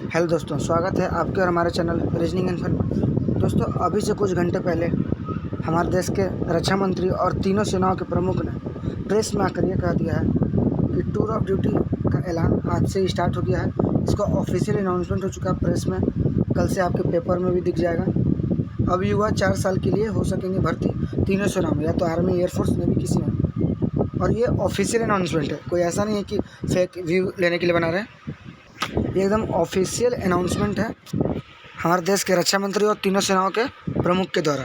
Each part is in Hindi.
हेलो दोस्तों, स्वागत है आपके और हमारे चैनल रीजनिंग एंड फन में। दोस्तों, अभी से कुछ घंटे पहले हमारे देश के रक्षा मंत्री और तीनों सेनाओं के प्रमुख ने प्रेस में आकर ये कह दिया है कि टूर ऑफ ड्यूटी का ऐलान आज से स्टार्ट हो गया है। इसका ऑफिशियल अनाउंसमेंट हो चुका है प्रेस में, कल से आपके पेपर में भी दिख जाएगा। अब युवा 4 साल के लिए हो सकेंगे भर्ती तीनों सेनाओं में, या तो आर्मी, एयरफोर्स, नेवी, किसी में। और ये ऑफिशियल अनाउंसमेंट है, कोई ऐसा नहीं है कि फेक व्यू लेने के लिए बना रहे हैं। ये एकदम ऑफिशियल अनाउंसमेंट है हमारे देश के रक्षा मंत्री और तीनों सेनाओं के प्रमुख के द्वारा।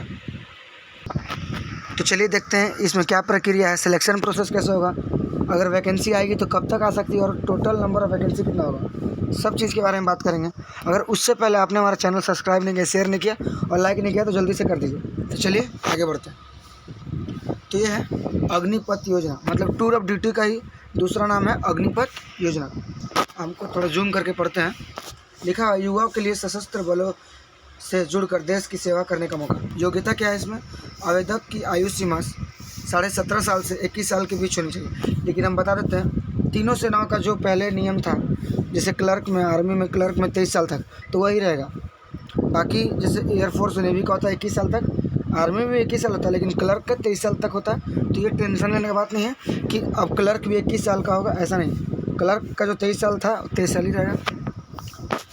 तो चलिए देखते हैं इसमें क्या प्रक्रिया है, सिलेक्शन प्रोसेस कैसे होगा, अगर वैकेंसी आएगी तो कब तक आ सकती है और टोटल नंबर ऑफ वैकेंसी कितना होगा, सब चीज़ के बारे में बात करेंगे। अगर उससे पहले आपने हमारा चैनल सब्सक्राइब नहीं किया, शेयर नहीं किया और लाइक नहीं किया तो जल्दी से कर दीजिए। तो चलिए आगे बढ़ते हैं। तो ये है अग्निपथ योजना, मतलब टूर ऑफ ड्यूटी का ही दूसरा नाम है अग्निपथ योजना। हमको थोड़ा जूम करके पढ़ते हैं। लिखा है युवाओं के लिए सशस्त्र बलों से जुड़कर देश की सेवा करने का मौका। योग्यता क्या है इसमें? आवेदक की आयु सीमा 17.5 साल से 21 साल के बीच होनी चाहिए। लेकिन हम बता देते हैं, तीनों सेनाओं का जो पहले नियम था, जैसे क्लर्क में, आर्मी में क्लर्क में 23 साल तक, तो वही रहेगा। बाकी जैसे एयरफोर्स और नेवी का होता है 21 साल तक, आर्मी में भी 21 साल होता है, लेकिन क्लर्क का 23 साल तक होता है। तो ये टेंशन लेने की बात नहीं है कि अब क्लर्क भी 21 साल का होगा, ऐसा नहीं। क्लर्क का जो 23 साल था 23 साल ही रहेगा।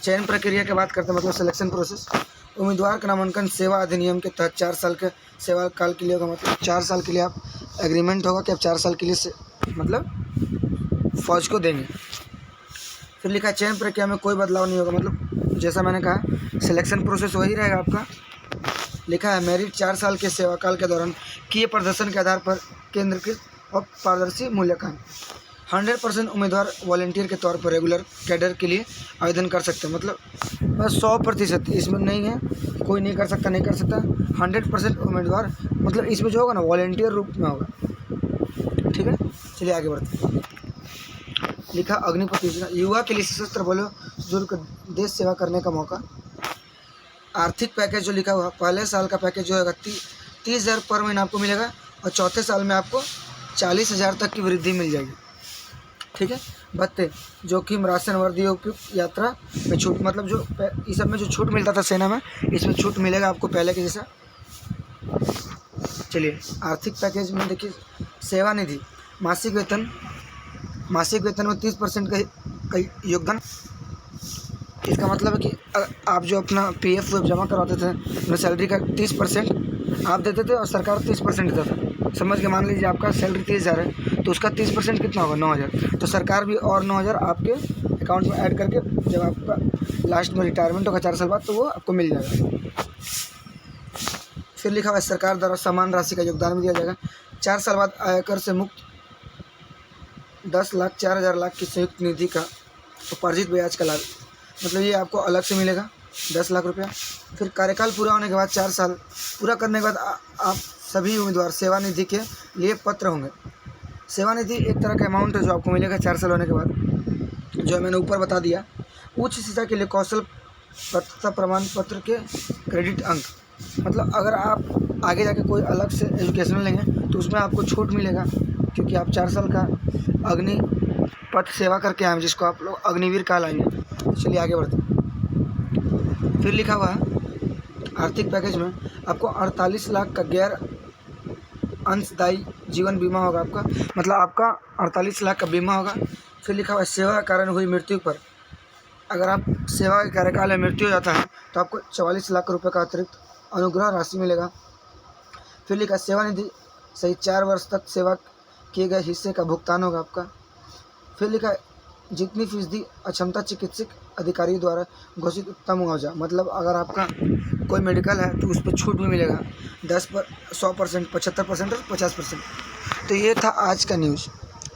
चयन प्रक्रिया की बात करते हैं, मतलब सिलेक्शन प्रोसेस। उम्मीदवार का नामांकन सेवा अधिनियम के तहत 4 साल के सेवा काल के लिए होगा। मतलब 4 साल के लिए आप एग्रीमेंट होगा कि आप 4 साल के लिए मतलब फौज को देंगे। फिर लिखा चयन प्रक्रिया में कोई बदलाव नहीं होगा, मतलब जैसा मैंने कहा सिलेक्शन प्रोसेस वही रहेगा आपका। लिखा है मेरिट 4 साल के सेवा काल के दौरान किए प्रदर्शन के आधार पर केंद्रीकृत और पारदर्शी मूल्यांकन। 100% उम्मीदवार वॉलंटियर के तौर पर रेगुलर कैडर के लिए आवेदन कर सकते हैं। मतलब बस 100%, इसमें नहीं है कोई नहीं कर सकता, नहीं कर सकता। 100% उम्मीदवार, मतलब इसमें जो होगा ना वॉलंटियर रूप में होगा। ठीक है, चलिए आगे बढ़ते हैं। लिखा अग्निपथ योजना, युवा के लिए सशस्त्र बलों जुड़कर देश सेवा करने का मौका। आर्थिक पैकेज जो लिखा हुआ, पहले साल का पैकेज जो होगा 30,000 पर महीना आपको मिलेगा और चौथे साल में आपको 40,000 तक की वृद्धि मिल जाएगी। ठीक है, भत्ते, जोखिम, राशन, वर्दी, उपयुक्त यात्रा में छूट, मतलब जो इस सब में जो छूट मिलता था सेना में, इसमें छूट मिलेगा आपको पहले के जैसा। चलिए आर्थिक पैकेज में देखिए, सेवानिधि, मासिक वेतन में 30% का योगदान। इसका मतलब है कि आप जो अपना PF जमा करवाते थे, अपने सैलरी का 30% आप देते थे और सरकार 30% देता था। समझ के मान लीजिए आपका सैलरी 30,000 है, तो उसका 30% कितना होगा? 9,000। तो सरकार भी और 9,000 आपके अकाउंट में ऐड करके जब आपका लास्ट में रिटायरमेंट होगा 4 साल बाद, तो वो आपको मिल जाएगा। फिर लिखा हुआ है सरकार द्वारा समान राशि का योगदान भी दिया जाएगा। 4 साल बाद आयकर से मुक्त 10 लाख 4,000 लाख की संयुक्त निधि का उपार्जित ब्याज का लाभ, मतलब ये आपको अलग से मिलेगा 10 लाख रुपया। फिर कार्यकाल पूरा होने के बाद 4 साल पूरा करने के बाद आप सभी उम्मीदवार सेवानिधि के लिए पत्र होंगे। सेवानिधि एक तरह का अमाउंट है जो आपको मिलेगा 4 साल होने के बाद, जो मैंने ऊपर बता दिया। उच्च शिक्षा के लिए कौशल पात्रता प्रमाण पत्र के क्रेडिट अंक, मतलब अगर आप आगे जाके कोई अलग से एजुकेशन लेंगे तो उसमें आपको छूट मिलेगा, क्योंकि आप 4 साल का अग्निपथ सेवा करके आए, जिसको आप लोग अग्निवीर कहलाएंगे। चलिए आगे बढ़ते हैं। फिर लिखा हुआ है आर्थिक पैकेज में आपको 48 लाख का गैर अंशदायी जीवन बीमा होगा आपका, मतलब आपका 48 लाख का बीमा होगा। फिर लिखा हुआ है सेवा के कारण हुई मृत्यु पर, अगर आप सेवा के कार्यकाल में मृत्यु हो जाता है तो आपको 44 लाख रुपए का अतिरिक्त अनुग्रह राशि मिलेगा। फिर लिखा सेवानिधि सहित 4 वर्ष तक सेवा किए गए हिस्से का भुगतान होगा आपका। फिर लिखा जितनी फीसदी अक्षमता चिकित्सक अधिकारी द्वारा घोषित उत्तम मुआवजा, मतलब अगर आपका कोई मेडिकल है तो उस पर छूट भी मिलेगा 100%, 75% और 50%। तो ये था आज का न्यूज़।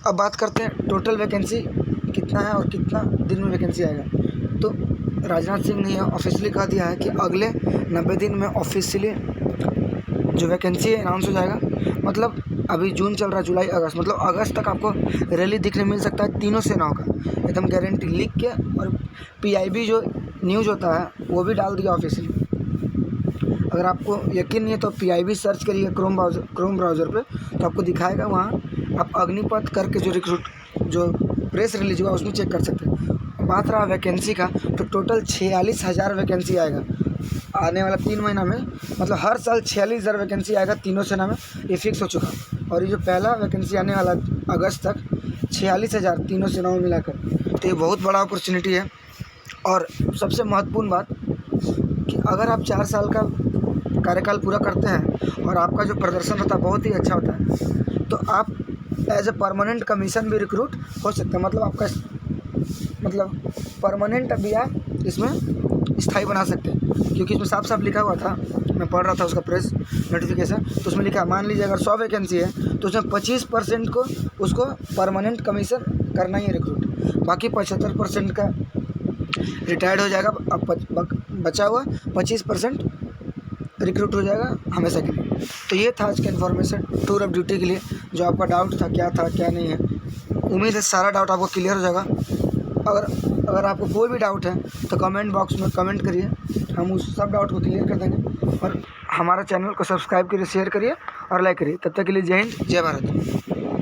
अब बात करते हैं टोटल वैकेंसी कितना है और कितना दिन में वैकेंसी आएगा। तो राजनाथ सिंह ने ऑफिशियली कह दिया है कि अगले 90 दिन में ऑफिशियली जो वैकेंसी है अनाउंस हो जाएगा। मतलब अभी जून चल रहा है, जुलाई, अगस्त, मतलब अगस्त तक आपको रैली दिखने मिल सकता है तीनों सेनाओं का, एकदम गारंटी लिख के। और PIB जो न्यूज़ होता है वो भी डाल दिया ऑफिशियली। अगर आपको यकीन नहीं है तो PIB सर्च करिए क्रोम ब्राउज़र पे, तो आपको दिखाएगा। वहाँ आप अग्निपथ करके जो प्रेस रिलीज हुआ उसमें चेक कर सकते हैं। बात रहा वैकेंसी का, तो टोटल 46,000 वैकेंसी आएगा आने वाला 3 महीना में। मतलब हर साल 46,000 वैकेंसी आएगा तीनों सेना में, ये फिक्स हो चुका। और ये जो पहला वैकेंसी आने वाला अगस्त तक 46,000 तीनों सेनाओं में मिलाकर, तो ये बहुत बड़ा अपॉर्चुनिटी है। और सबसे महत्वपूर्ण बात कि अगर आप 4 साल का कार्यकाल पूरा करते हैं और आपका जो प्रदर्शन होता है बहुत ही अच्छा होता है, तो आप एज ए परमानेंट कमीशन भी रिक्रूट हो सकते हैं। मतलब आपका परमानेंट भी आप इसमें स्थायी बना सकते हैं, क्योंकि इसमें साफ साफ लिखा हुआ था, मैं पढ़ रहा था उसका प्रेस नोटिफिकेशन, तो उसमें लिखा, मान लीजिए अगर 100 वैकेंसी है तो उसमें 25% को उसको परमानेंट कमीशन करना ही है रिक्रूट, बाकी 75% का रिटायर्ड हो जाएगा। अब बचा हुआ 25% रिक्रूट हो जाएगा हमेशा के लिए। तो ये था आज का इन्फॉर्मेशन टूर ऑफ ड्यूटी के लिए। जो आपका डाउट था क्या नहीं है, उम्मीद है सारा डाउट आपको क्लियर हो जाएगा। अगर आपको कोई भी डाउट है तो कमेंट बॉक्स में कमेंट करिए, हम उस सब डाउट को क्लियर कर देंगे। और हमारा चैनल को सब्सक्राइब करिए, शेयर करिए और लाइक करिए। तब तक के लिए जय हिंद, जय भारत।